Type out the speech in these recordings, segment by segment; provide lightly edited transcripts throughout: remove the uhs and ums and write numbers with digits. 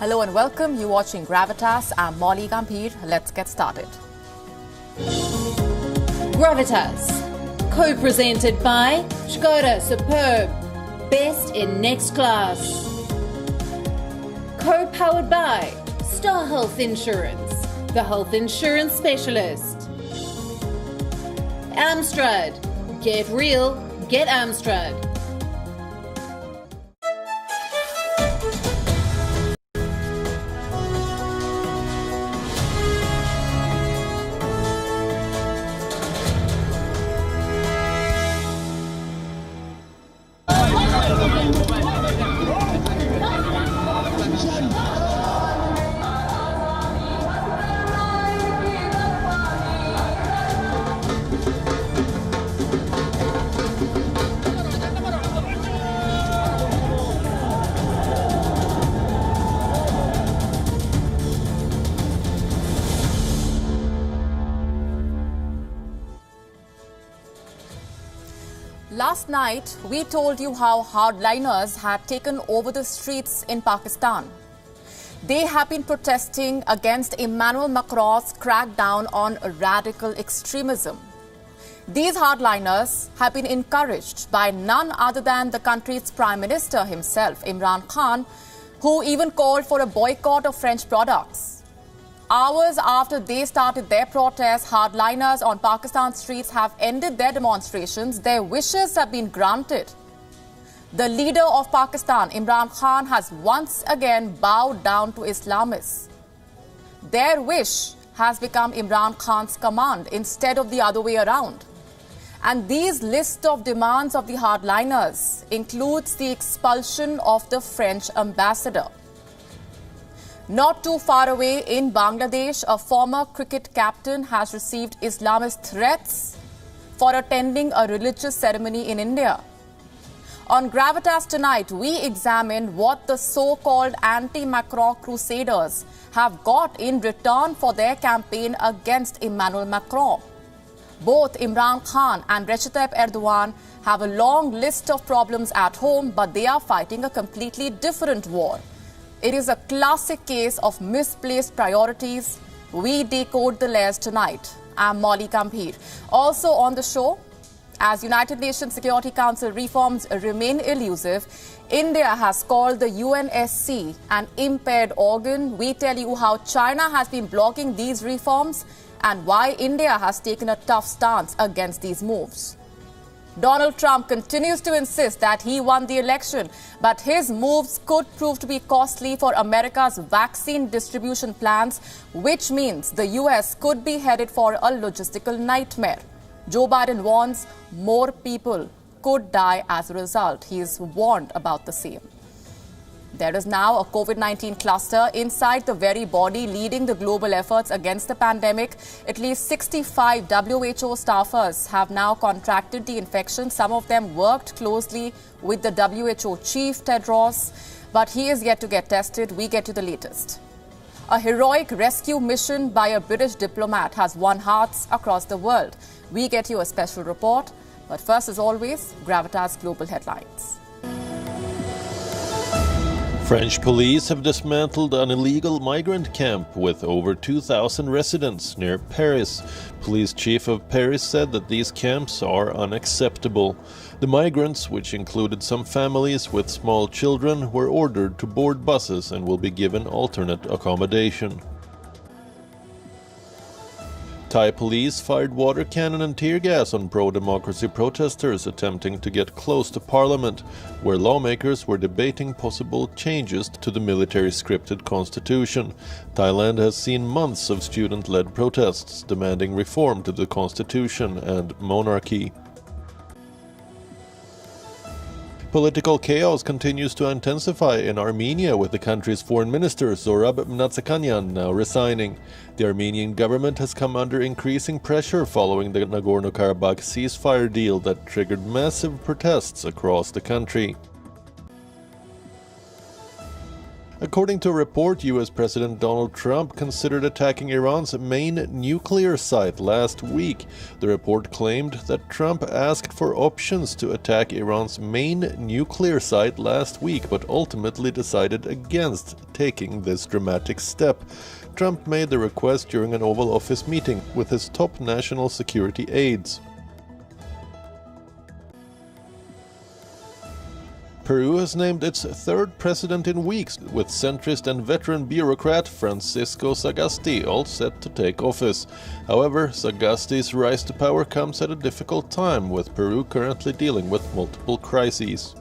Hello and welcome. You're watching Gravitas. I'm Molly Gambhir. Let's get started. Gravitas, co-presented by Skoda Superb, best in next class. Co-powered by Star Health Insurance, the health insurance specialist. Amstrad, get real, get Amstrad. Last night, we told you how hardliners had taken over the streets in Pakistan. They have been protesting against Emmanuel Macron's crackdown on radical extremism. These hardliners have been encouraged by none other than the country's Prime Minister himself, Imran Khan, who even called for a boycott of French products. Hours after they started their protests, hardliners on Pakistan's streets have ended their demonstrations. Their wishes have been granted. The leader of Pakistan, Imran Khan, has once again bowed down to Islamists. Their wish has become Imran Khan's command instead of the other way around. And these list of demands of the hardliners includes the expulsion of the French ambassador. Not too far away in Bangladesh, a former cricket captain has received Islamist threats for attending a religious ceremony in India. On Gravitas tonight, we examine what the so-called anti-Macron crusaders have got in return for their campaign against Emmanuel Macron. Both Imran Khan and Recep Tayyip Erdogan have a long list of problems at home, but they are fighting a completely different war. It is a classic case of misplaced priorities. We decode the layers tonight. I'm Molly Gambhir. Also on the show, as United Nations Security Council reforms remain elusive, India has called the UNSC an impaired organ. We tell you how China has been blocking these reforms and why India has taken a tough stance against these moves. Donald Trump continues to insist that he won the election, but his moves could prove to be costly for America's vaccine distribution plans, which means the US could be headed for a logistical nightmare. Joe Biden warns more people could die as a result. He is warned about the same. There is now a COVID-19 cluster inside the very body leading the global efforts against the pandemic. At least 65 WHO staffers have now contracted the infection. Some of them worked closely with the WHO chief, Tedros, but he is yet to get tested. We get to the latest. A heroic rescue mission by a British diplomat has won hearts across the world. We get you a special report. But first, as always, Gravitas Global Headlines. French police have dismantled an illegal migrant camp with over 2,000 residents near Paris. Police chief of Paris said that these camps are unacceptable. The migrants, which included some families with small children, were ordered to board buses and will be given alternate accommodation. Thai police fired water cannon and tear gas on pro-democracy protesters attempting to get close to parliament, where lawmakers were debating possible changes to the military-scripted constitution. Thailand has seen months of student-led protests demanding reform to the constitution and monarchy. Political chaos continues to intensify in Armenia, with the country's foreign minister Zorab Mnatsakanyan now resigning. The Armenian government has come under increasing pressure following the Nagorno-Karabakh ceasefire deal that triggered massive protests across the country. According to a report, US President Donald Trump considered attacking Iran's main nuclear site last week. The report claimed that Trump asked for options to attack Iran's main nuclear site last week, but ultimately decided against taking this dramatic step. Trump made the request during an Oval Office meeting with his top national security aides. Peru has named its third president in weeks, with centrist and veteran bureaucrat Francisco Sagasti all set to take office. However, Sagasti's rise to power comes at a difficult time, with Peru currently dealing with multiple crises.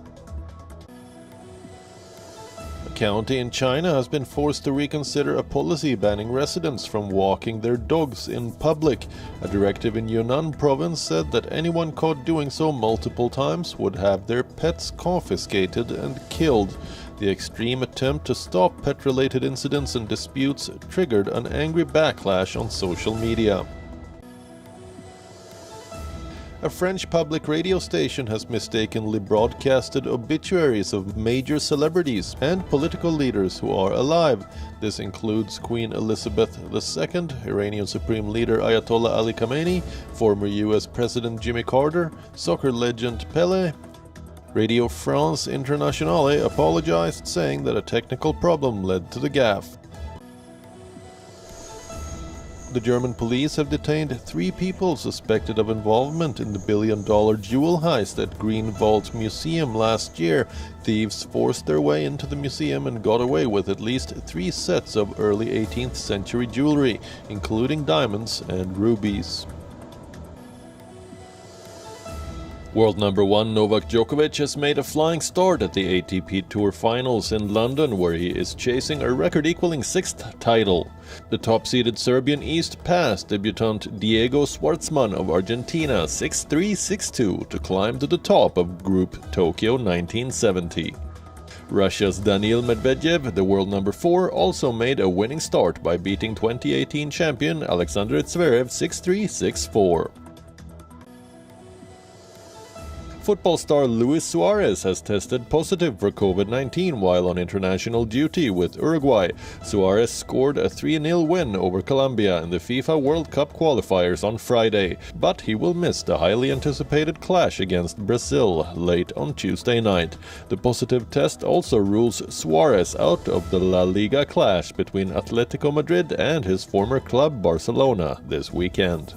A county in China has been forced to reconsider a policy banning residents from walking their dogs in public. A directive in Yunnan province said that anyone caught doing so multiple times would have their pets confiscated and killed. The extreme attempt to stop pet-related incidents and disputes triggered an angry backlash on social media. A French public radio station has mistakenly broadcasted obituaries of major celebrities and political leaders who are alive. This includes Queen Elizabeth II, Iranian Supreme Leader Ayatollah Ali Khamenei, former US President Jimmy Carter, soccer legend Pelé. Radio France Internationale apologized, saying that a technical problem led to the gaffe. The German police have detained 3 people suspected of involvement in the billion-dollar jewel heist at Green Vault Museum last year. Thieves forced their way into the museum and got away with at least 3 sets of early 18th century jewelry, including diamonds and rubies. World number 1 Novak Djokovic has made a flying start at the ATP Tour Finals in London, where he is chasing a record-equaling 6th title. The top-seeded Serbian East passed debutant Diego Schwartzman of Argentina 6-3, 6-2 to climb to the top of Group Tokyo 1970. Russia's Daniil Medvedev, the world number 4, also made a winning start by beating 2018 champion Alexander Zverev 6-3, 6-4. Football star Luis Suarez has tested positive for COVID-19 while on international duty with Uruguay. Suarez scored a 3-0 win over Colombia in the FIFA World Cup qualifiers on Friday, but he will miss the highly anticipated clash against Brazil late on Tuesday night. The positive test also rules Suarez out of the La Liga clash between Atletico Madrid and his former club Barcelona this weekend.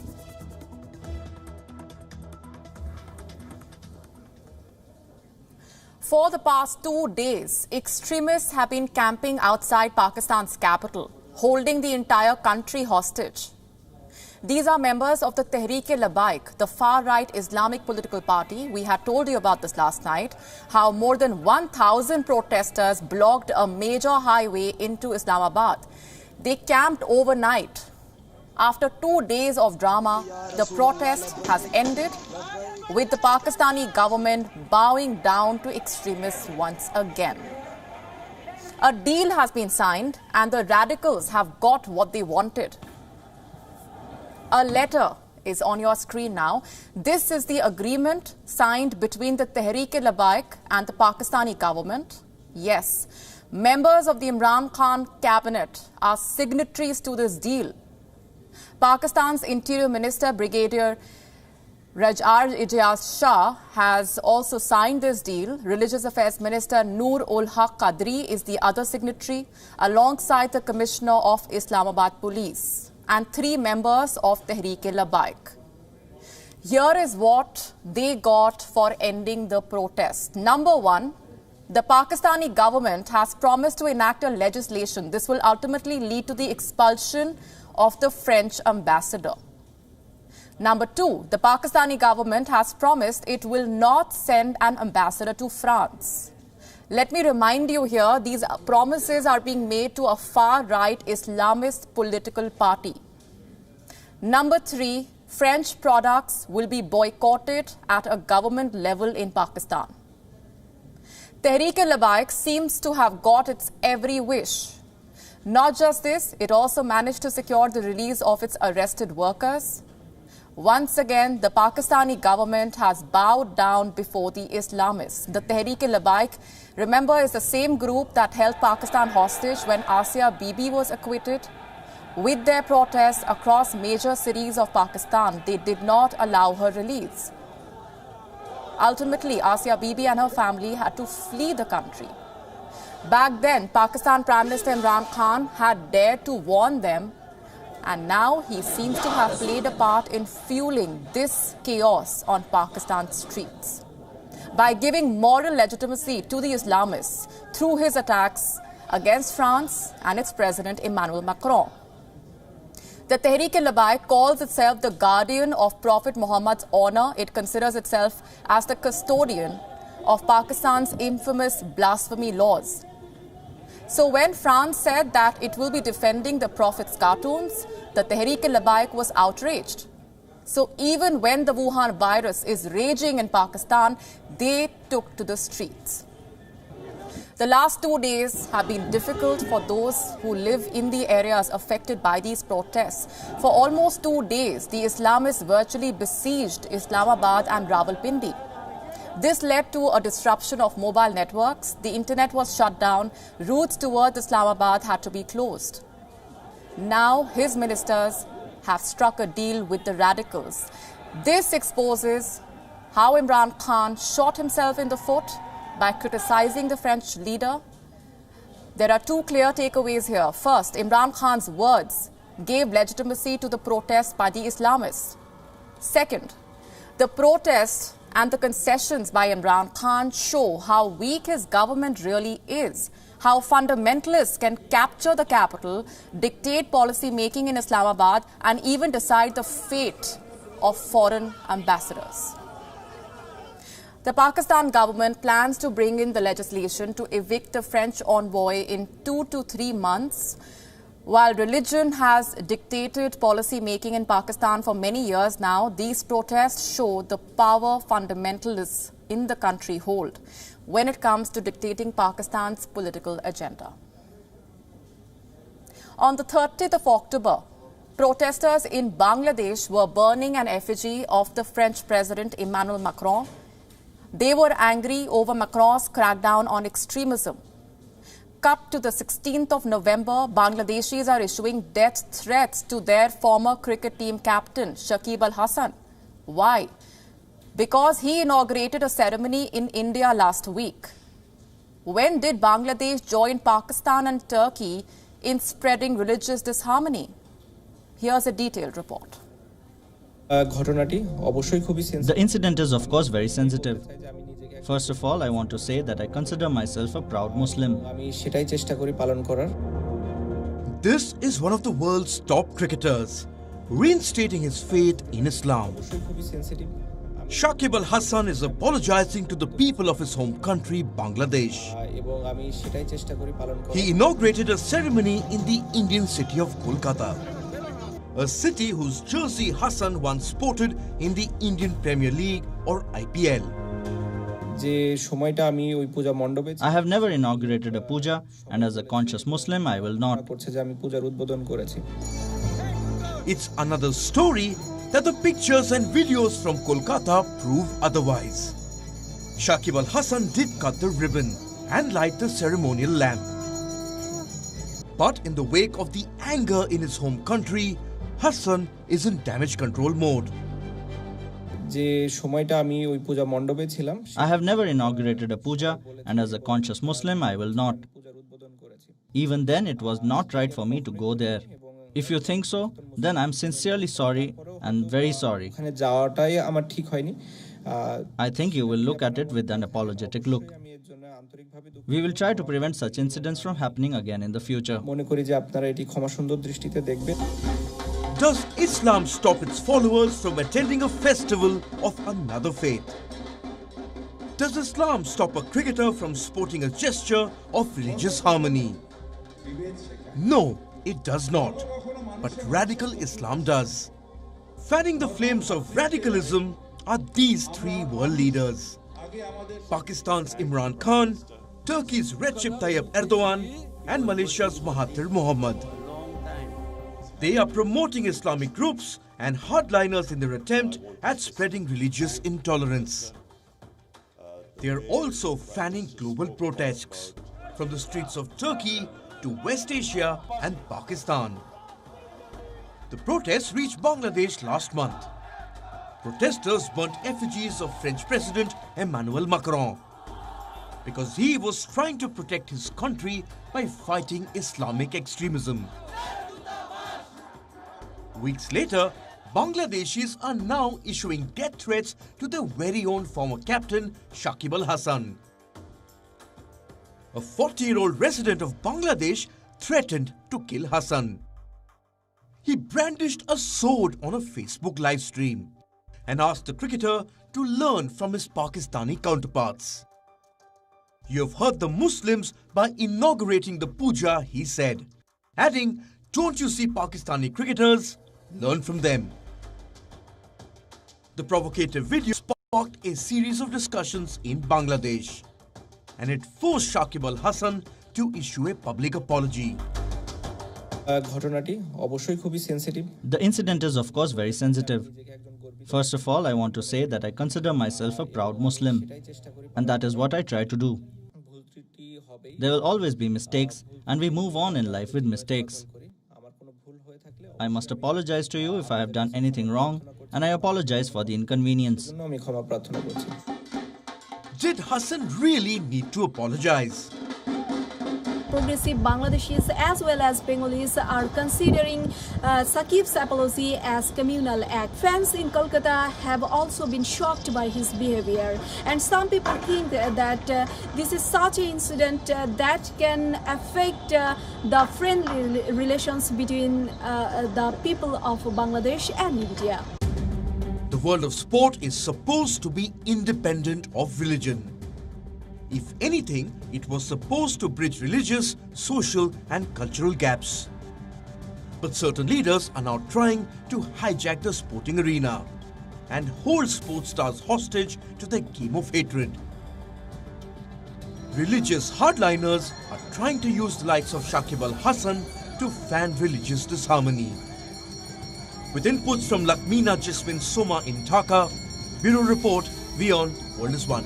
For the past 2 days, extremists have been camping outside Pakistan's capital, holding the entire country hostage. These are members of the Tehreek-e-Labbaik, the far-right Islamic political party. We had told you about this last night, how more than 1,000 protesters blocked a major highway into Islamabad. They camped overnight. After 2 days of drama, the protest has ended, with the Pakistani government bowing down to extremists once again. A deal has been signed and the radicals have got what they wanted. A letter is on your screen now. This is the agreement signed between the Tehreek-e-Labbaik and the Pakistani government. Yes, members of the Imran Khan cabinet are signatories to this deal. Pakistan's Interior Minister Brigadier Rajar-Ijaz Shah has also signed this deal. Religious Affairs Minister Noor-ul-Haq Qadri is the other signatory, alongside the Commissioner of Islamabad Police and 3 members of Tehreek-e-Labbaik. Here is what they got for ending the protest. Number 1, the Pakistani government has promised to enact a legislation. This will ultimately lead to the expulsion of the French ambassador. Number 2, the Pakistani government has promised it will not send an ambassador to France. Let me remind you here, these promises are being made to a far-right Islamist political party. Number 3, French products will be boycotted at a government level in Pakistan. Tehreek-e-Labbaik seems to have got its every wish. Not just this, it also managed to secure the release of its arrested workers. Once again, the Pakistani government has bowed down before the Islamists. The Tehreek-e-Labbaik, remember, is the same group that held Pakistan hostage when Asia Bibi was acquitted. With their protests across major cities of Pakistan, they did not allow her release. Ultimately, Asia Bibi and her family had to flee the country. Back then, Pakistan Prime Minister Imran Khan had dared to warn them, and now he seems to have played a part in fueling this chaos on Pakistan's streets by giving moral legitimacy to the Islamists through his attacks against France and its president Emmanuel Macron. The Tehreek-e-Labbaik calls itself the guardian of Prophet Muhammad's honor. It considers itself as the custodian of Pakistan's infamous blasphemy laws. So when France said that it will be defending the Prophet's cartoons, the Tehreek-e-Labbaik was outraged. So even when the Wuhan virus is raging in Pakistan, they took to the streets. The last 2 days have been difficult for those who live in the areas affected by these protests. For almost 2 days, the Islamists virtually besieged Islamabad and Rawalpindi. This led to a disruption of mobile networks. The internet was shut down. Routes towards Islamabad had to be closed. Now his ministers have struck a deal with the radicals. This exposes how Imran Khan shot himself in the foot by criticizing the French leader. There are two clear takeaways here. First, Imran Khan's words gave legitimacy to the protests by the Islamists. Second, the protests and the concessions by Imran Khan show how weak his government really is, how fundamentalists can capture the capital, dictate policy making in Islamabad, and even decide the fate of foreign ambassadors. The Pakistan government plans to bring in the legislation to evict the French envoy in 2 to 3 months. While religion has dictated policy making in Pakistan for many years now, these protests show the power fundamentalists in the country hold when it comes to dictating Pakistan's political agenda. On the 30th of October, protesters in Bangladesh were burning an effigy of the French President Emmanuel Macron. They were angry over Macron's crackdown on extremism. Cut to the 16th of November, Bangladeshis are issuing death threats to their former cricket team captain, Shakib Al Hasan. Why? Because he inaugurated a ceremony in India last week. When did Bangladesh join Pakistan and Turkey in spreading religious disharmony? Here's a detailed report. The incident is, of course, very sensitive. First of all, I want to say that I consider myself a proud Muslim. This is one of the world's top cricketers, reinstating his faith in Islam. Shakib Al Hasan is apologizing to the people of his home country, Bangladesh. He inaugurated a ceremony in the Indian city of Kolkata, a city whose jersey Hasan once sported in the Indian Premier League or IPL. I have never inaugurated a puja, and as a conscious Muslim, I will not. It's another story that the pictures and videos from Kolkata prove otherwise. Shakib Al Hasan did cut the ribbon and light the ceremonial lamp. But in the wake of the anger in his home country, Hasan is in damage control mode. I have never inaugurated a puja, and as a conscious Muslim, I will not. Even then, it was not right for me to go there. If you think so, then I'm sincerely sorry and very sorry. I think you will look at it with an apologetic look. We will try to prevent such incidents from happening again in the future. Does Islam stop its followers from attending a festival of another faith? Does Islam stop a cricketer from sporting a gesture of religious harmony? No, it does not. But radical Islam does. Fanning the flames of radicalism are these three world leaders: Pakistan's Imran Khan, Turkey's Recep Tayyip Erdogan, and Malaysia's Mahathir Mohamad. They are promoting Islamic groups and hardliners in their attempt at spreading religious intolerance. They are also fanning global protests from the streets of Turkey to West Asia and Pakistan. The protests reached Bangladesh last month. Protesters burnt effigies of French President Emmanuel Macron because he was trying to protect his country by fighting Islamic extremism. Weeks later, Bangladeshis are now issuing death threats to their very own former captain, Shakib al-Hasan. A 40-year-old resident of Bangladesh threatened to kill Hassan. He brandished a sword on a Facebook live stream and asked the cricketer to learn from his Pakistani counterparts. "You have hurt the Muslims by inaugurating the puja," he said, adding, "Don't you see Pakistani cricketers? Learn from them." The provocative video sparked a series of discussions in Bangladesh, and it forced Shakib al-Hasan to issue a public apology. The incident is of course very sensitive. First of all, I want to say that I consider myself a proud Muslim, and that is what I try to do. There will always be mistakes, and we move on in life with mistakes. I must apologize to you if I have done anything wrong, and I apologize for the inconvenience. Did Hassan really need to apologize? Progressive Bangladeshis as well as Bengalis are considering Shakib's apology as communal act. Fans in Kolkata have also been shocked by his behavior, and some people think that this is such an incident that can affect the friendly relations between the people of Bangladesh and India. The world of sport is supposed to be independent of religion. If anything, it was supposed to bridge religious, social and cultural gaps. But certain leaders are now trying to hijack the sporting arena and hold sports stars hostage to their game of hatred. Religious hardliners are trying to use the likes of Shakib al-Hasan to fan religious disharmony. With inputs from Lakmina Jasmine Soma in Dhaka, Bureau Report, WION World is One.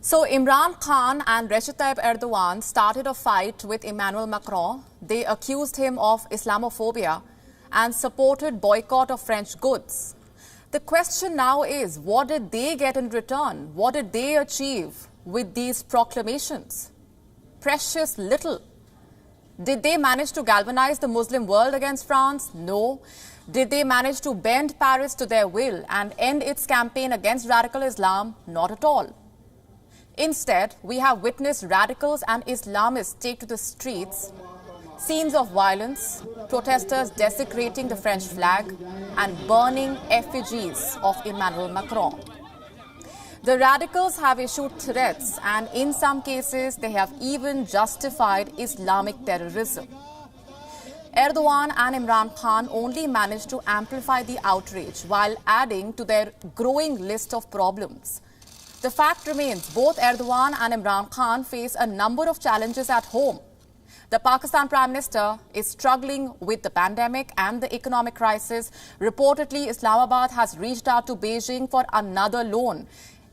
So Imran Khan and Recep Tayyip Erdogan started a fight with Emmanuel Macron. They accused him of Islamophobia and supported boycott of French goods. The question now is, what did they get in return? What did they achieve with these proclamations? Precious little. Did they manage to galvanize the Muslim world against France? No. Did they manage to bend Paris to their will and end its campaign against radical Islam? Not at all. Instead, we have witnessed radicals and Islamists take to the streets, scenes of violence, protesters desecrating the French flag and burning effigies of Emmanuel Macron. The radicals have issued threats, and in some cases, they have even justified Islamic terrorism. Erdogan and Imran Khan only managed to amplify the outrage while adding to their growing list of problems. The fact remains, both Erdogan and Imran Khan face a number of challenges at home. The Pakistan Prime Minister is struggling with the pandemic and the economic crisis. Reportedly, Islamabad has reached out to Beijing for another loan.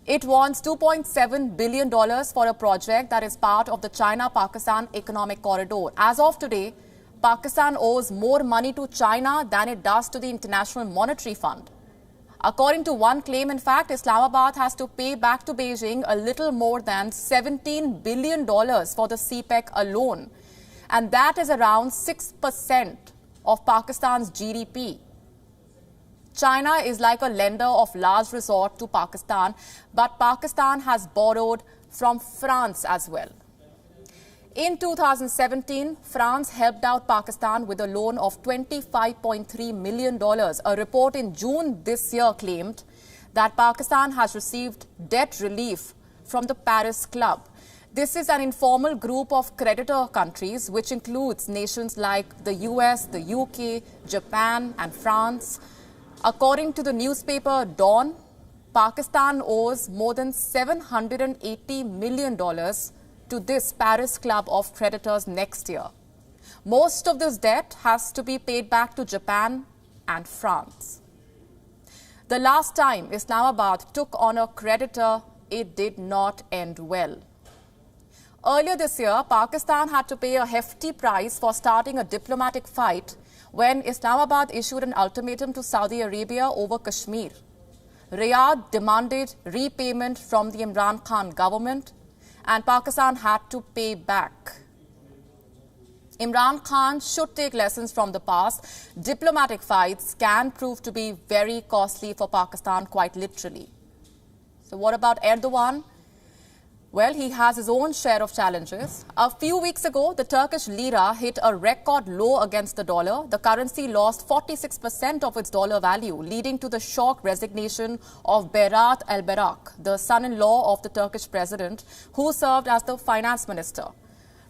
It wants $2.7 billion for a project that is part of the China-Pakistan Economic Corridor. As of today, Pakistan owes more money to China than it does to the International Monetary Fund. According to one claim, in fact, Islamabad has to pay back to Beijing a little more than $17 billion for the CPEC alone. And that is around 6% of Pakistan's GDP. China is like a lender of last resort to Pakistan, but Pakistan has borrowed from France as well. In 2017, France helped out Pakistan with a loan of $25.3 million. A report in June this year claimed that Pakistan has received debt relief from the Paris Club. This is an informal group of creditor countries, which includes nations like the US, the UK, Japan, and France. According to the newspaper Dawn, Pakistan owes more than $780 million to this Paris Club of creditors next year. Most of this debt has to be paid back to Japan and France. The last time Islamabad took on a creditor, it did not end well. Earlier this year, Pakistan had to pay a hefty price for starting a diplomatic fight when Islamabad issued an ultimatum to Saudi Arabia over Kashmir. Riyadh demanded repayment from the Imran Khan government, and Pakistan had to pay back. Imran Khan should take lessons from the past. Diplomatic fights can prove to be very costly for Pakistan, quite literally. So what about Erdogan? Well, he has his own share of challenges. A few weeks ago, the Turkish lira hit a record low against the dollar. The currency lost 46% of its dollar value, leading to the shock resignation of Berat al-Barak, the son-in-law of the Turkish president, who served as the finance minister.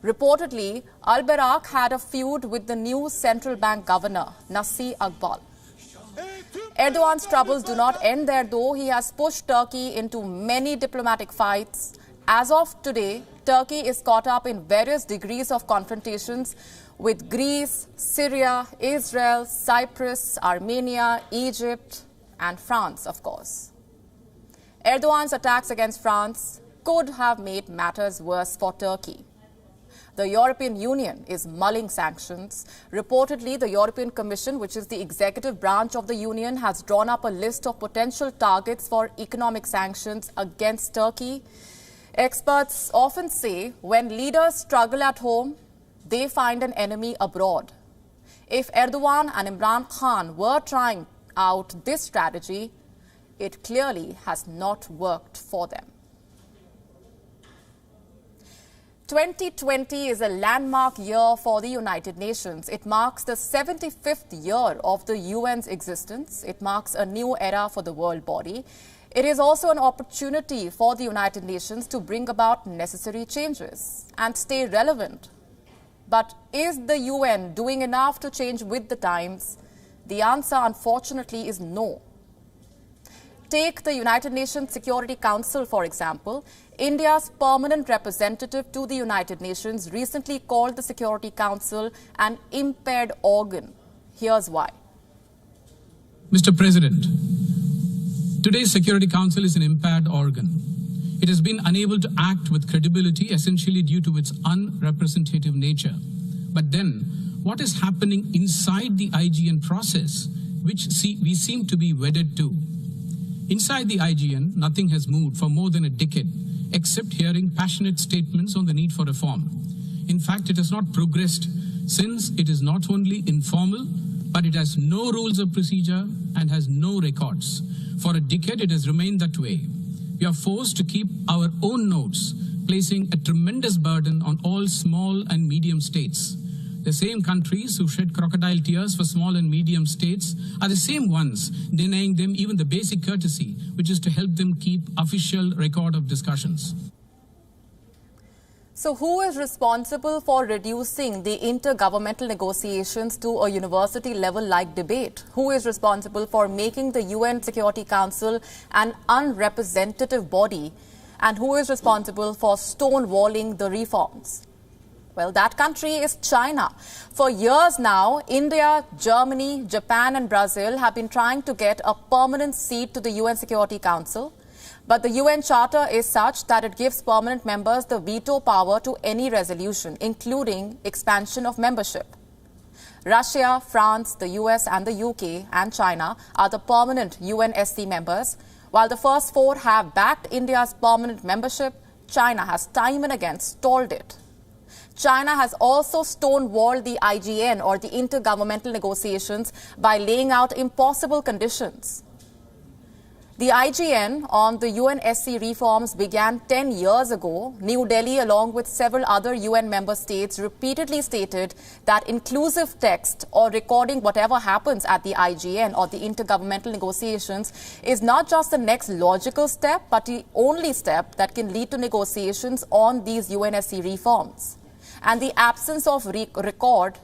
Reportedly, al-Barak had a feud with the new central bank governor, Nasir Akbal. Erdogan's troubles do not end there, though. He has pushed Turkey into many diplomatic fights. As of today, Turkey is caught up in various degrees of confrontations with Greece, Syria, Israel, Cyprus, Armenia, Egypt, and France, of course. Erdogan's attacks against France could have made matters worse for Turkey. The European Union is mulling sanctions. Reportedly, the European Commission, which is the executive branch of the Union, has drawn up a list of potential targets for economic sanctions against Turkey. Experts often say when leaders struggle at home, they find an enemy abroad. If Erdogan and Imran Khan were trying out this strategy, it clearly has not worked for them. 2020 is a landmark year for the United Nations. It marks the 75th year of the UN's existence. It marks a new era for the world body. It is also an opportunity for the United Nations to bring about necessary changes and stay relevant. But is the UN doing enough to change with the times? The answer, unfortunately, is no. Take the United Nations Security Council, for example. India's permanent representative to the United Nations recently called the Security Council an impaired organ. Here's why. Mr. President, today's Security Council is an impaired organ. It has been unable to act with credibility, essentially due to its unrepresentative nature. But then, what is happening inside the IGN process, which we seem to be wedded to? Inside the IGN, nothing has moved for more than a decade, except hearing passionate statements on the need for reform. In fact, it has not progressed, since it is not only informal, but it has no rules of procedure and has no records. For a decade, it has remained that way. We are forced to keep our own notes, placing a tremendous burden on all small and medium states. The same countries who shed crocodile tears for small and medium states are the same ones denying them even the basic courtesy, which is to help them keep official record of discussions. So who is responsible for reducing the intergovernmental negotiations to a university level-like debate? Who is responsible for making the UN Security Council an unrepresentative body? And who is responsible for stonewalling the reforms? Well, that country is China. For years now, India, Germany, Japan and Brazil have been trying to get a permanent seat to the UN Security Council. But the UN Charter is such that it gives permanent members the veto power to any resolution, including expansion of membership. Russia, France, the US and the UK and China are the permanent UNSC members. While the first four have backed India's permanent membership, China has time and again stalled it. China has also stonewalled the IGN, or the intergovernmental negotiations, by laying out impossible conditions. The IGN on the UNSC reforms began 10 years ago. New Delhi, along with several other UN member states, repeatedly stated that inclusive text or recording whatever happens at the IGN or the intergovernmental negotiations is not just the next logical step, but the only step that can lead to negotiations on these UNSC reforms. And the absence of record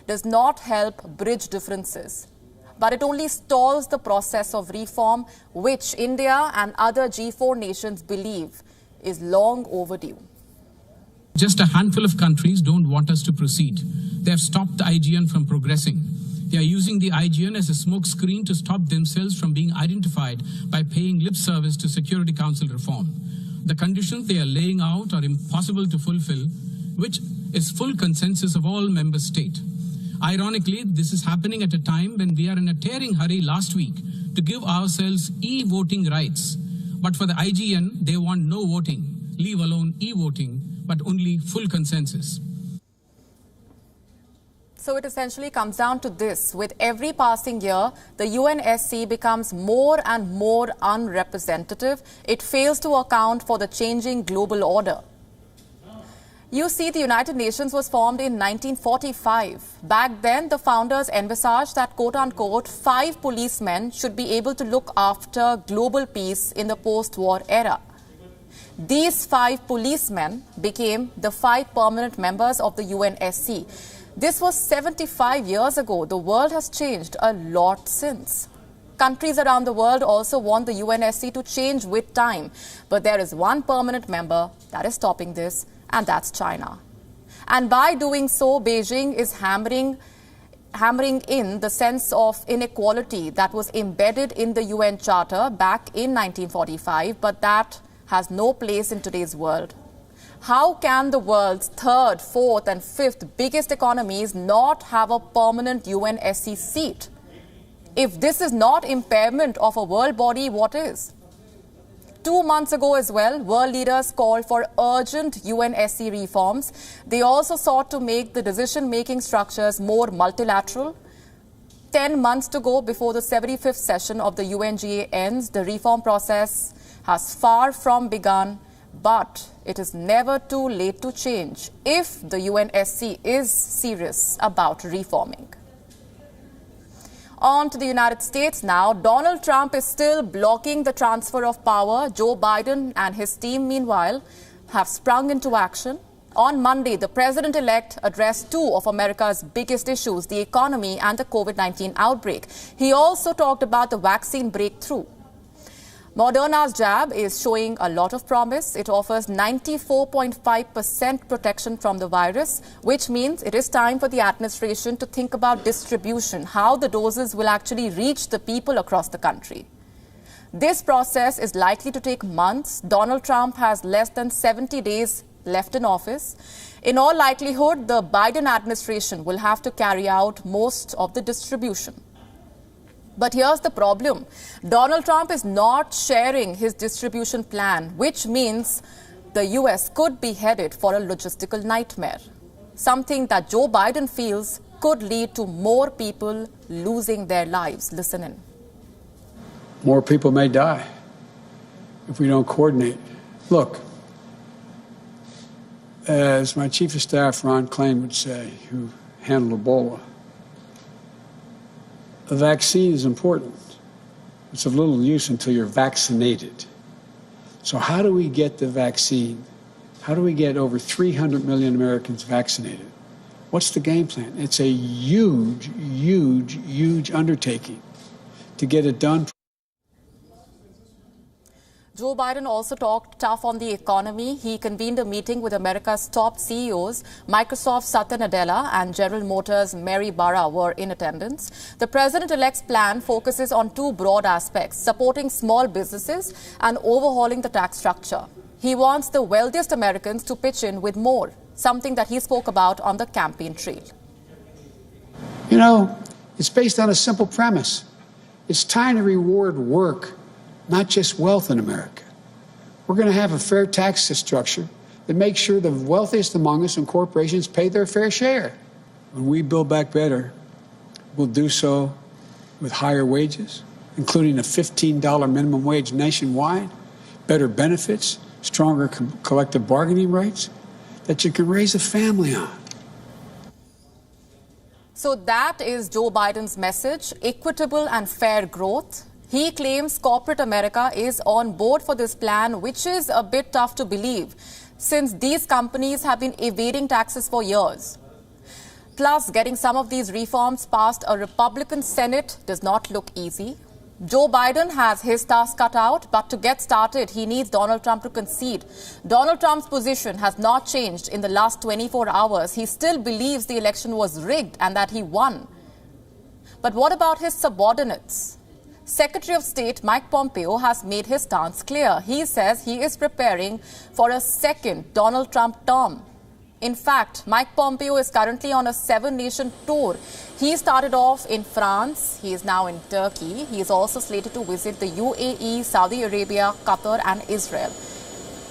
does not help bridge differences. But it only stalls the process of reform, which India and other G4 nations believe is long overdue. Just a handful of countries don't want us to proceed. They have stopped the IGN from progressing. They are using the IGN as a smokescreen to stop themselves from being identified by paying lip service to Security Council reform. The conditions they are laying out are impossible to fulfill, which is full consensus of all member states. Ironically, this is happening at a time when we are in a tearing hurry last week to give ourselves e-voting rights. But for the IGN, they want no voting, leave alone e-voting, but only full consensus. So it essentially comes down to this. With every passing year, the UNSC becomes more and more unrepresentative. It fails to account for the changing global order. You see, the United Nations was formed in 1945. Back then, the founders envisaged that, quote-unquote, 5 policemen should be able to look after global peace in the post-war era. These 5 policemen became the 5 permanent members of the UNSC. This was 75 years ago. The world has changed a lot since. Countries around the world also want the UNSC to change with time. But there is one permanent member that is stopping this, and that's China. And by doing so, Beijing is hammering in the sense of inequality that was embedded in the UN Charter back in 1945, but that has no place in today's world. How can the world's 3rd, 4th and 5th biggest economies not have a permanent UNSC seat? If this is not impairment of a world body, what is? 2 months ago as well, world leaders called for urgent UNSC reforms. They also sought to make the decision-making structures more multilateral. 10 months to go before the 75th session of the UNGA ends, the reform process has far from begun. But it is never too late to change if the UNSC is serious about reforming. On to the United States now. Donald Trump is still blocking the transfer of power. Joe Biden and his team, meanwhile, have sprung into action. On Monday, the president-elect addressed 2 of America's biggest issues, the economy and the COVID-19 outbreak. He also talked about the vaccine breakthrough. Moderna's jab is showing a lot of promise. It offers 94.5% protection from the virus, which means it is time for the administration to think about distribution, how the doses will actually reach the people across the country. This process is likely to take months. Donald Trump has less than 70 days left in office. In all likelihood, the Biden administration will have to carry out most of the distribution. But here's the problem. Donald Trump is not sharing his distribution plan, which means the US could be headed for a logistical nightmare. Something that Joe Biden feels could lead to more people losing their lives. Listen in. More people may die if we don't coordinate. Look, as my chief of staff, Ron Klain, would say, who handled Ebola, a vaccine is important. It's of little use until you're vaccinated. So how do we get the vaccine? How do we get over 300 million Americans vaccinated? What's the game plan? It's a huge, huge, huge undertaking to get it done. Joe Biden also talked tough on the economy. He convened a meeting with America's top CEOs. Microsoft Satya Nadella and General Motors Mary Barra were in attendance. The president-elect's plan focuses on 2 broad aspects: supporting small businesses and overhauling the tax structure. He wants the wealthiest Americans to pitch in with more, something that he spoke about on the campaign trail. You know, it's based on a simple premise. It's time to reward work, not just wealth in America. We're going to have a fair tax structure that makes sure the wealthiest among us and corporations pay their fair share. When we build back better, we'll do so with higher wages, including a $15 minimum wage nationwide, better benefits, stronger collective bargaining rights that you can raise a family on. So that is Joe Biden's message: equitable and fair growth. He claims corporate America is on board for this plan, which is a bit tough to believe, since these companies have been evading taxes for years. Plus, getting some of these reforms past a Republican Senate does not look easy. Joe Biden has his task cut out, but to get started, he needs Donald Trump to concede. Donald Trump's position has not changed in the last 24 hours. He still believes the election was rigged and that he won. But what about his subordinates? Secretary of State Mike Pompeo has made his stance clear. He says he is preparing for a second Donald Trump term. In fact, Mike Pompeo is currently on a 7-nation tour. He started off in France. He is now in Turkey. He is also slated to visit the UAE, Saudi Arabia, Qatar and Israel.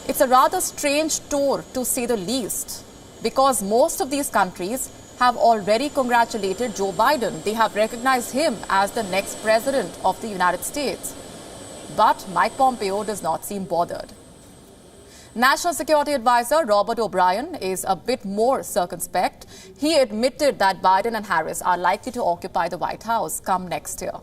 It's a rather strange tour, to say the least, because most of these countries have already congratulated Joe Biden. They have recognized him as the next president of the United States. But Mike Pompeo does not seem bothered. National Security Advisor Robert O'Brien is a bit more circumspect. He admitted that Biden and Harris are likely to occupy the White House come next year.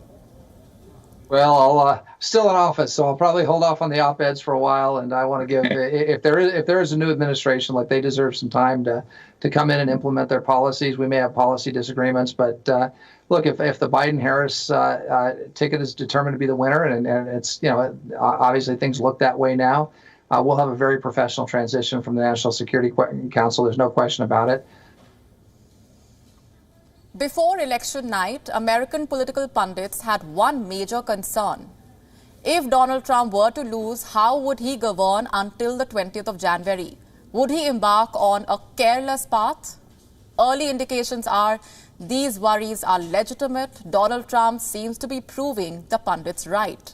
Well, I'm still in office, so I'll probably hold off on the op-eds for a while. And I want to give, if there is a new administration, like, they deserve some time to come in and implement their policies. We may have policy disagreements, but look, if the Biden-Harris ticket is determined to be the winner, and it's, you know, obviously things look that way now, we'll have a very professional transition from the National Security Council. There's no question about it. Before election night, American political pundits had one major concern. If Donald Trump were to lose, how would he govern until the 20th of January? Would he embark on a careless path? Early indications are these worries are legitimate. Donald Trump seems to be proving the pundits right.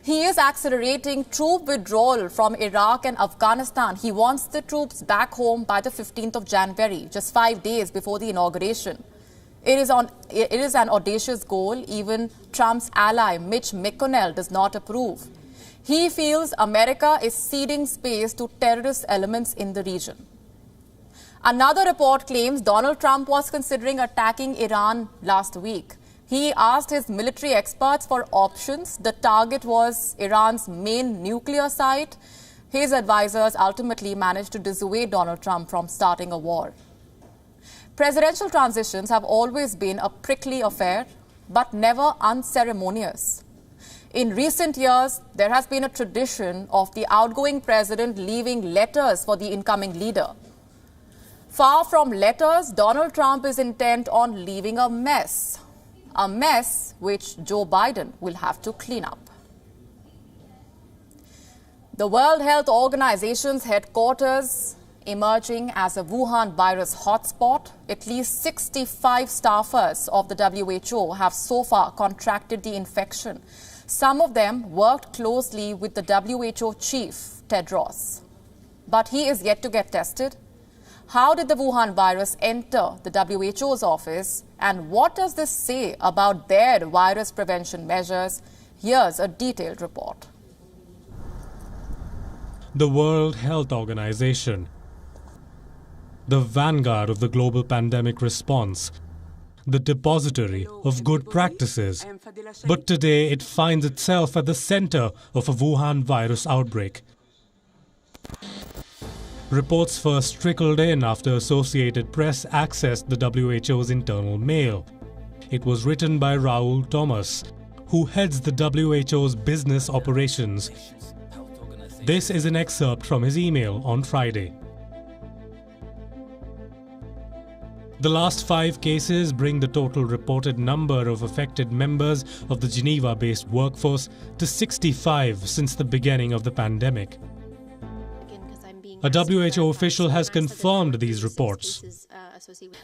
He is accelerating troop withdrawal from Iraq and Afghanistan. He wants the troops back home by the 15th of January, just 5 days before the inauguration. It is an audacious goal. Even Trump's ally, Mitch McConnell, does not approve. He feels America is ceding space to terrorist elements in the region. Another report claims Donald Trump was considering attacking Iran last week. He asked his military experts for options. The target was Iran's main nuclear site. His advisors ultimately managed to dissuade Donald Trump from starting a war. Presidential transitions have always been a prickly affair, but never unceremonious. In recent years, there has been a tradition of the outgoing president leaving letters for the incoming leader. Far from letters, Donald Trump is intent on leaving a mess which Joe Biden will have to clean up. The World Health Organization's headquarters emerging as a Wuhan virus hotspot. At least 65 staffers of the WHO have so far contracted the infection. Some of them worked closely with the WHO chief, Tedros. But he is yet to get tested. How did the Wuhan virus enter the WHO's office? And what does this say about their virus prevention measures? Here's a detailed report. The World Health Organization, the vanguard of the global pandemic response, the depository of good practices. But today it finds itself at the center of a Wuhan virus outbreak. Reports first trickled in after Associated Press accessed the WHO's internal mail. It was written by Raoul Thomas, who heads the WHO's business operations. This is an excerpt from his email on Friday. The last 5 cases bring the total reported number of affected members of the Geneva-based workforce to 65 since the beginning of the pandemic. A WHO official has confirmed these reports.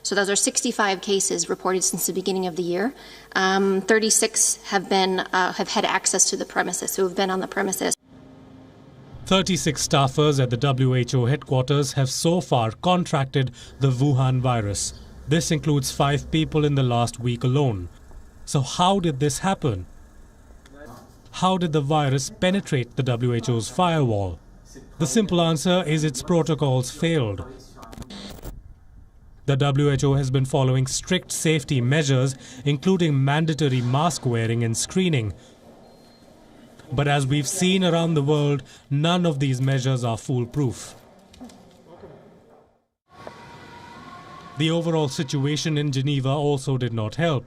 So those are 65 cases reported since the beginning of the year. 36 have had access to the premises, who have been on the premises. 36 staffers at the WHO headquarters have so far contracted the Wuhan virus. This includes 5 people in the last week alone. So how did this happen? How did the virus penetrate the WHO's firewall? The simple answer is its protocols failed. The WHO has been following strict safety measures, including mandatory mask wearing and screening. But as we've seen around the world, none of these measures are foolproof. The overall situation in Geneva also did not help.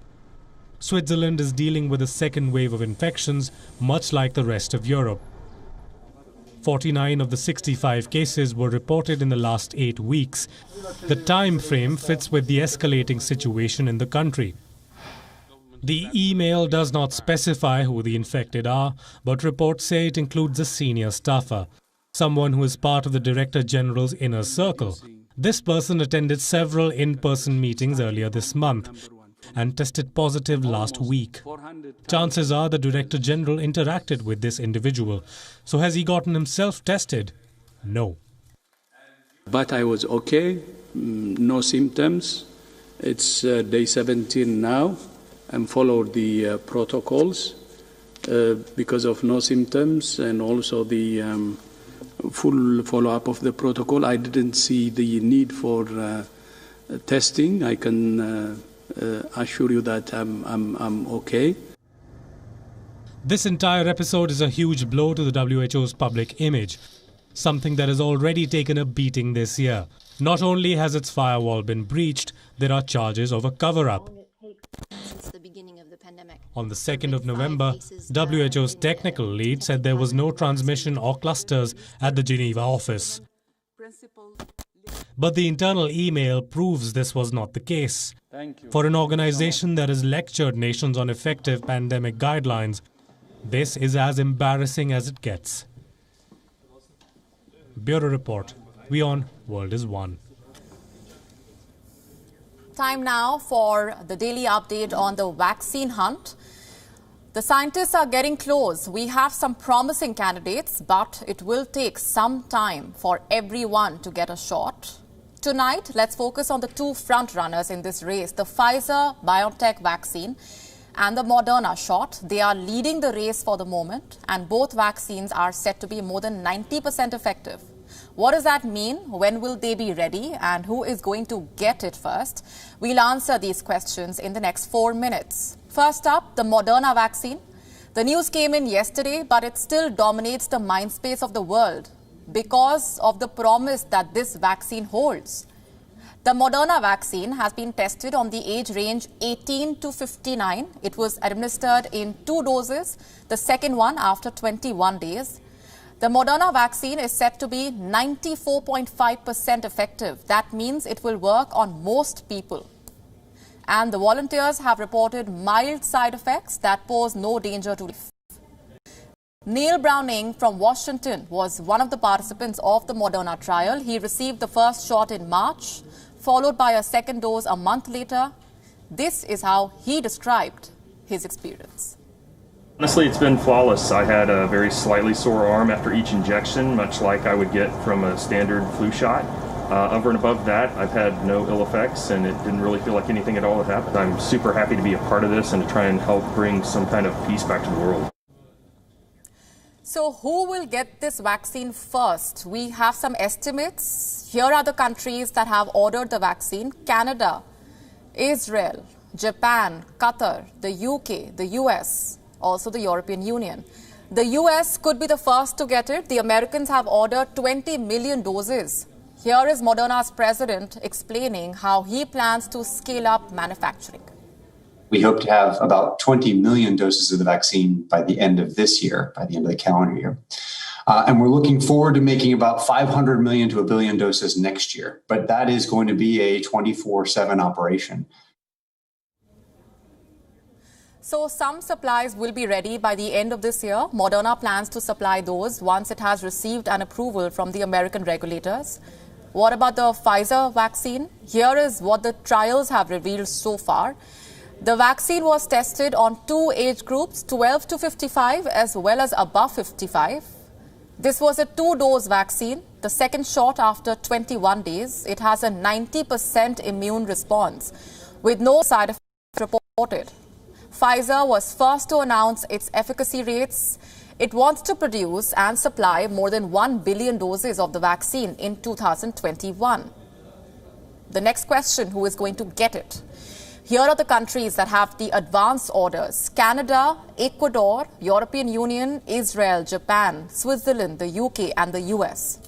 Switzerland is dealing with a second wave of infections, much like the rest of Europe. 49 of the 65 cases were reported in the last 8 weeks. The time frame fits with the escalating situation in the country. The email does not specify who the infected are, but reports say it includes a senior staffer, someone who is part of the Director General's inner circle. This person attended several in-person meetings earlier this month and tested positive last week. Chances are the Director General interacted with this individual. So has he gotten himself tested? No. But I was okay, no symptoms. It's day 17 now. And followed the protocols because of no symptoms and also the full follow-up of the protocol. I didn't see the need for testing. I can assure you that I'm okay. This entire episode is a huge blow to the WHO's public image, something that has already taken a beating this year. Not only has its firewall been breached, there are charges of a cover-up. On the 2nd of November, WHO's technical lead said there was no transmission or clusters at the Geneva office. But the internal email proves this was not the case. For an organization that has lectured nations on effective pandemic guidelines, this is as embarrassing as it gets. Bureau Report. WION World is One. Time now for the daily update on the vaccine hunt. The scientists are getting close. We have some promising candidates, but it will take some time for everyone to get a shot. Tonight, let's focus on the two front runners in this race, the Pfizer-BioNTech vaccine and the Moderna shot. They are leading the race for the moment, and both vaccines are set to be more than 90% effective. What does that mean? When will they be ready? And who is going to get it first? We'll answer these questions in the next 4 minutes. First up, the Moderna vaccine. The news came in yesterday, but it still dominates the mind space of the world because of the promise that this vaccine holds. The Moderna vaccine has been tested on the age range 18 to 59. It was administered in 2 doses, the second one after 21 days. The Moderna vaccine is said to be 94.5% effective. That means it will work on most people. And the volunteers have reported mild side effects that pose no danger to life. Neil Browning from Washington was one of the participants of the Moderna trial. He received the first shot in March, followed by a second dose a month later. This is how he described his experience. Honestly, it's been flawless. I had a very slightly sore arm after each injection, much like I would get from a standard flu shot. Over and above that, I've had no ill effects, and it didn't really feel like anything at all had happened. I'm super happy to be a part of this and to try and help bring some kind of peace back to the world. So who will get this vaccine first? We have some estimates. Here are the countries that have ordered the vaccine: Canada, Israel, Japan, Qatar, the UK, the US, also the European Union. The US could be the first to get it. The Americans have ordered 20 million doses. Here is Moderna's president explaining how he plans to scale up manufacturing. We hope to have about 20 million doses of the vaccine by the end of this year, by the end of the calendar year. And we're looking forward to making about 500 million to 1 billion doses next year. But that is going to be a 24/7 operation. So some supplies will be ready by the end of this year. Moderna plans to supply those once it has received an approval from the American regulators. What about the Pfizer vaccine? Here is what the trials have revealed so far. The vaccine was tested on 2 age groups, 12 to 55 as well as above 55. This was a 2-dose vaccine, the second shot after 21 days. It has a 90% immune response with no side effects reported. Pfizer was first to announce its efficacy rates. It wants to produce and supply more than 1 billion doses of the vaccine in 2021. The next question, who is going to get it? Here are the countries that have the advance orders: Canada, Ecuador, European Union, Israel, Japan, Switzerland, the UK and the US.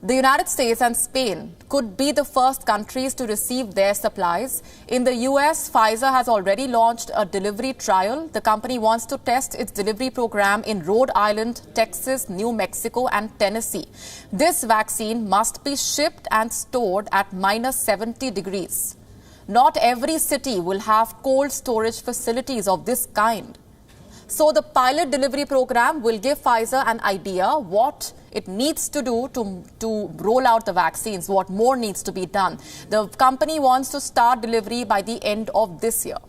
The United States and Spain could be the first countries to receive their supplies. In the US, Pfizer has already launched a delivery trial. The company wants to test its delivery program in Rhode Island, Texas, New Mexico and Tennessee. This vaccine must be shipped and stored at -70 degrees. Not every city will have cold storage facilities of this kind. So the pilot delivery program will give Pfizer an idea what it needs to do to roll out the vaccines, what more needs to be done. The company wants to start delivery by the end of this year.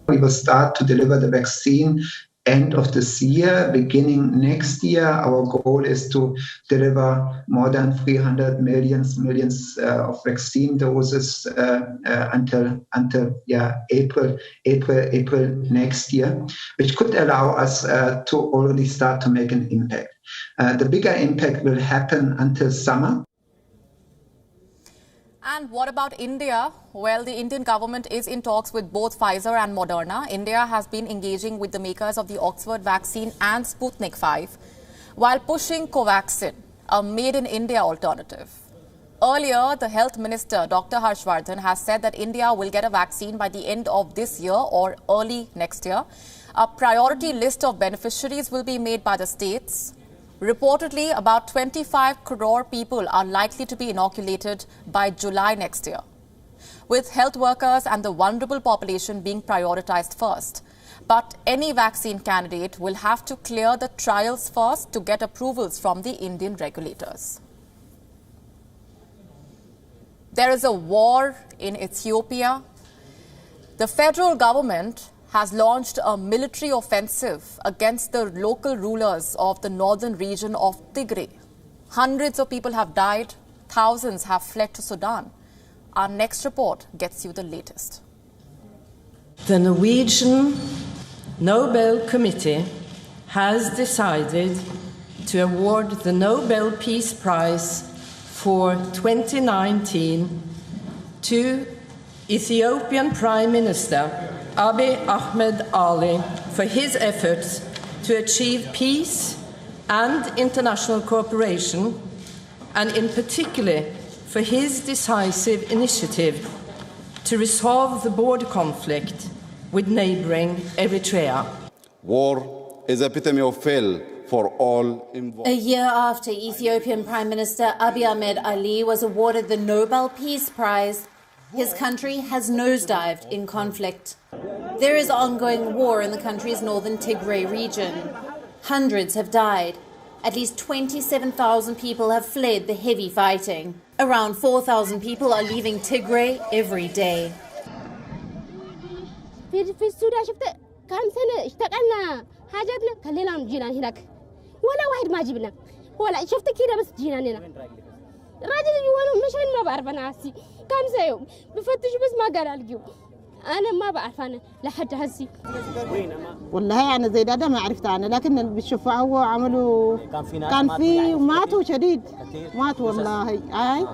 We will start to deliver the vaccine end of this year, beginning next year. Our goal is to deliver more than 300 millions of vaccine doses until April next year, which could allow us to already start to make an impact. The bigger impact will happen until summer. And what about India? Well, the Indian government is in talks with both Pfizer and Moderna. India has been engaging with the makers of the Oxford vaccine and Sputnik 5 while pushing Covaxin, a made-in-India alternative. Earlier, the health minister, Dr. Harshvardhan, has said that India will get a vaccine by the end of this year or early next year. A priority list of beneficiaries will be made by the states. Reportedly, about 25 crore people are likely to be inoculated by July next year, with health workers and the vulnerable population being prioritized first. But any vaccine candidate will have to clear the trials first to get approvals from the Indian regulators. There is a war in Ethiopia. The federal government has launched a military offensive against the local rulers of the northern region of Tigray. Hundreds of people have died, thousands have fled to Sudan. Our next report gets you the latest. The Norwegian Nobel Committee has decided to award the Nobel Peace Prize for 2019 to Ethiopian Prime Minister Abiy Ahmed Ali for his efforts to achieve peace and international cooperation, and in particular for his decisive initiative to resolve the border conflict with neighboring Eritrea. War is an epitome of fail for all involved. A year after Ethiopian Prime Minister Abiy Ahmed Ali was awarded the Nobel Peace Prize, his country has nosedived in conflict. There is ongoing war in the country's northern Tigray region. Hundreds have died. At least 27,000 people have fled the heavy fighting. Around 4,000 people are leaving Tigray every day. أنا ما بعرف أنا لحد هسي والله أنا زي ده ما عرفت أنا لكن بالشفاء هو عملوا كان في ماتوا شديد ماتوا والله أي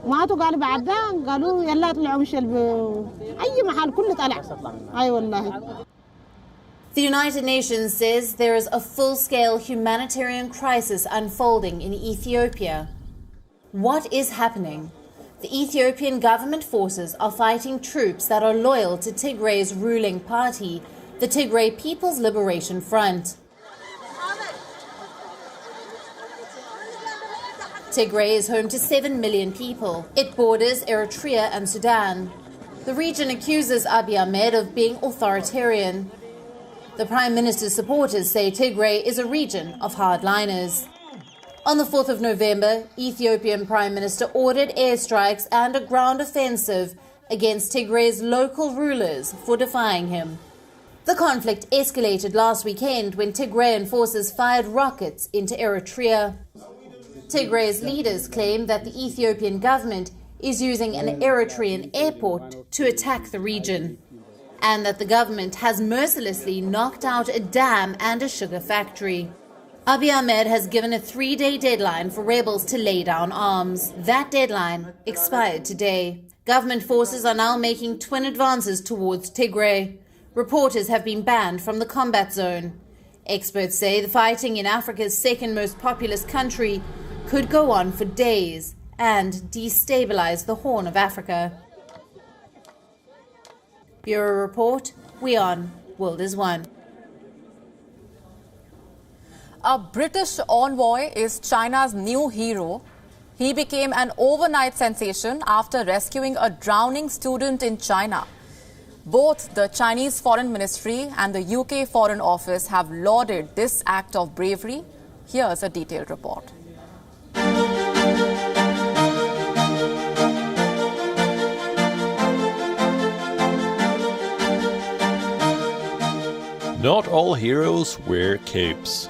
ماتوا قالوا بعد ده قالوا يلا طلعوا مش أي محل كله طلع أي والله. The United Nations says there is a full-scale humanitarian crisis unfolding in Ethiopia. What is happening? The Ethiopian government forces are fighting troops that are loyal to Tigray's ruling party, the Tigray People's Liberation Front. Tigray is home to 7 million people. It borders Eritrea and Sudan. The region accuses Abiy Ahmed of being authoritarian. The Prime Minister's supporters say Tigray is a region of hardliners. On the 4th of November, Ethiopian Prime Minister ordered airstrikes and a ground offensive against Tigray's local rulers for defying him. The conflict escalated last weekend when Tigrayan forces fired rockets into Eritrea. Tigray's leaders claim that the Ethiopian government is using an Eritrean airport to attack the region, and that the government has mercilessly knocked out a dam and a sugar factory. Abiy Ahmed has given a 3-day deadline for rebels to lay down arms. That deadline expired today. Government forces are now making twin advances towards Tigray. Reporters have been banned from the combat zone. Experts say the fighting in Africa's second most populous country could go on for days and destabilize the Horn of Africa. Bureau Report, WION, World is One. A British envoy is China's new hero. He became an overnight sensation after rescuing a drowning student in China. Both the Chinese Foreign Ministry and the UK Foreign Office have lauded this act of bravery. Here's a detailed report. Not all heroes wear capes.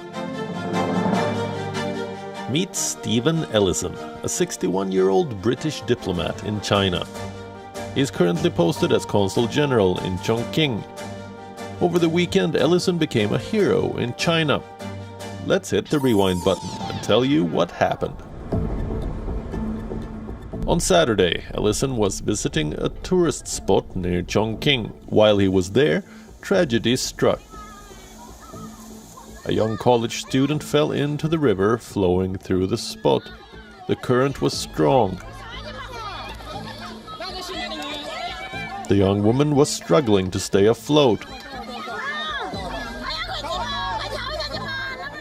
Meet Stephen Ellison, a 61-year-old British diplomat in China. He is currently posted as Consul General in Chongqing. Over the weekend, Ellison became a hero in China. Let's hit the rewind button and tell you what happened. On Saturday, Ellison was visiting a tourist spot near Chongqing. While he was there, tragedy struck. A young college student fell into the river flowing through the spot. The current was strong. The young woman was struggling to stay afloat.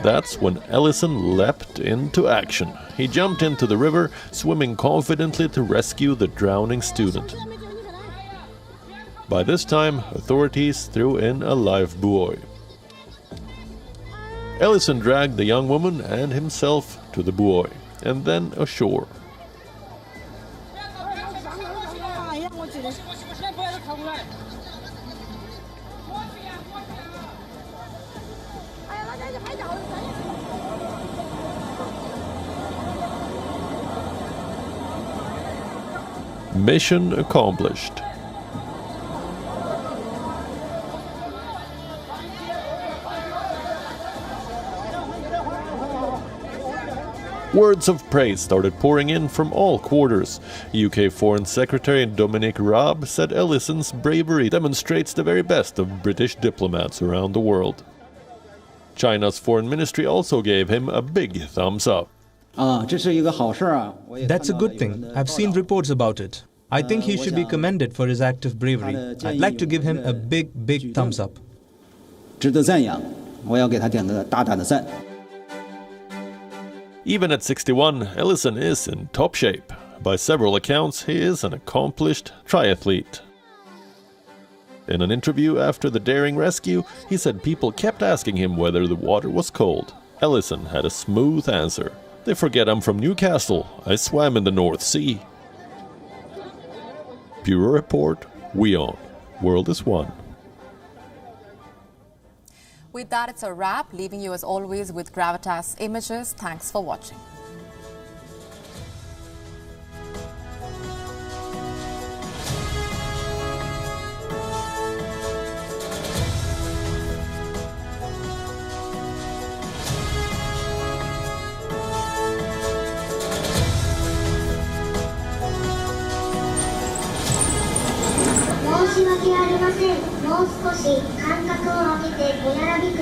That's when Ellison leapt into action. He jumped into the river, swimming confidently to rescue the drowning student. By this time, authorities threw in a life buoy. Ellison dragged the young woman and himself to the buoy, and then ashore. Mission accomplished. Words of praise started pouring in from all quarters. UK Foreign Secretary Dominic Raab said Ellison's bravery demonstrates the very best of British diplomats around the world. China's Foreign Ministry also gave him a big thumbs up. That's a good thing. I've seen reports about it. I think he should be commended for his act of bravery. I'd like to give him a big thumbs up. Even at 61, Ellison is in top shape. By several accounts, he is an accomplished triathlete. In an interview after the daring rescue, he said people kept asking him whether the water was cold. Ellison had a smooth answer. "They forget I'm from Newcastle. I swam in the North Sea." Bureau Report, WION. World is One. With that, it's a wrap, leaving you as always with Gravitas Images. Thanks for watching.申し訳ありません。もう少し間隔を空けてお並び